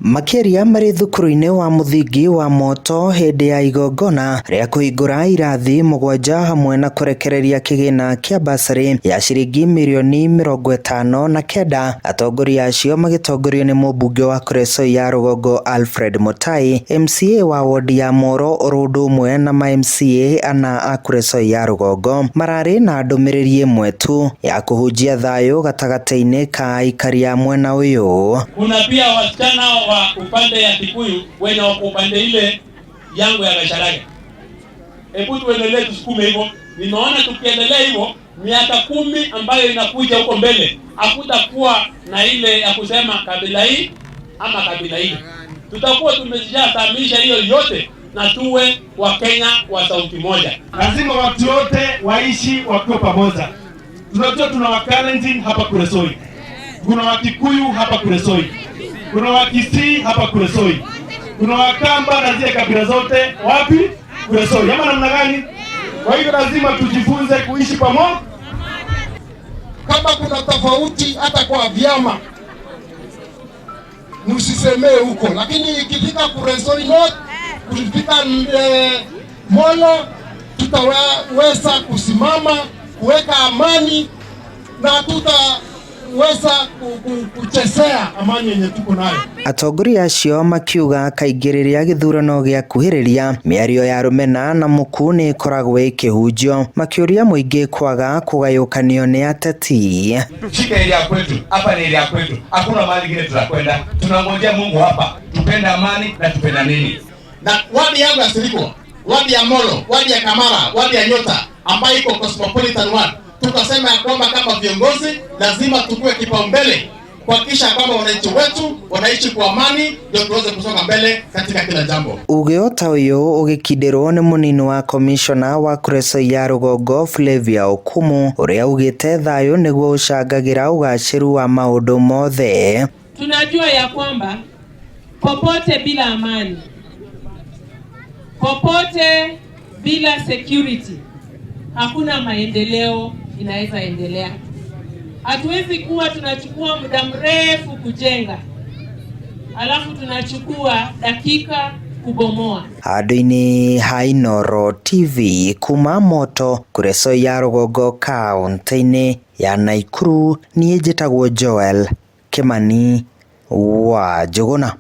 Makiria mari thukuru-ini wa muthingi wa Moto hindi ya igongona ria kuhingura irathi 7 hamwe na kurekereria kigina kia basari ya ciringi mirioni 59, atongoria acio magitongorio ni mubunge wa Kuresoi ya Rugongo Alfred Mutai, MCA wa wodi ya Moro Orundu umwe na ma MCA ana a Kuresoi ya Rugongo marari na ndumiriri imwe tu ya kuhunjia thayo gatagati-ini ka aikari a mwena uyu. Kuna pia wasichana wa upande ya Kikuyu wenye wako upande ile yangu ya Gacharaga. Hebu tuendelee tusukume hivyo. Nimeona tukiendelea hivyo miaka 10 ambayo inakuja huko mbele hakutakuwa na ile ya kusema kabila hii ama kabila hii. Tutakuwa tumejisahamisha hiyo yote na tuwe wa Kenya wa sauti moja. Lazima watu wote waishi wakiwa pamoja. Tunajua tuna Wakalenjin hapa Kuresoi. Kuna Wakikuyu hapa Kuresoi. Kuna Wakisii hapa Kuresoi. Kuna Wakamba na zile kabila zote wapi? Kuresoi. Ama namna gani? Kwa hiyo lazima tujifunze kuishi pamoja. Kama kuna tofauti hata kwa vyama msisemee huko, lakini ikifika Kuresoi North, ukifika Molo, tutaweza kusimama kuweka amani na tutaweza kuchezea amani yenye tuko nayo. Atongoria acio makiuga kaingĩ rĩrĩa gĩthurano gĩakuhĩrĩria mĩario ya rũmena na mũku nĩ ĩkoragwo ĩkĩhunjio, makĩũria mũingĩ kwaga kũgayũkanio nĩ ateti. Shika ile ya kwetu, hapa ni ile ya kwetu. Hakuna mahali kingine tutakwenda. Tunangojea Mungu hapa. Tupende amani na tupenda nini? Na wadi yangu ya Siriko, wadi ya Molo, wadi ya Kamara, wadi ya Nyota ambayo iko Cosmopolitan Ward, tukasema ya kwamba kama viongozi lazima tukue kipaumbele kuhakikisha kwamba wananchi wetu wanaishi kwa amani ndio tuweze kusonga mbele katika kila jambo. Ugiota uyu ugikindirwo ni munini wa commissioner wa Kuresoi ya Rugongo Flavia Okumu uria ugite thayo niguo ucangagira ugaciru wa maundu mothe. Tunajua ya kwamba popote bila amani, popote bila security, hakuna maendeleo inaweza endelea. Hatuwezi kuwa tunachukua muda mrefu kujenga alafu tunachukua dakika kubomoa. Handũ-inĩ ha Inooro TV kuma Moto, Kuresoi ya Rugongo kaunti-inĩ ya Nakuru, niĩ njĩtagwo Joel Kimani wa Njuguna.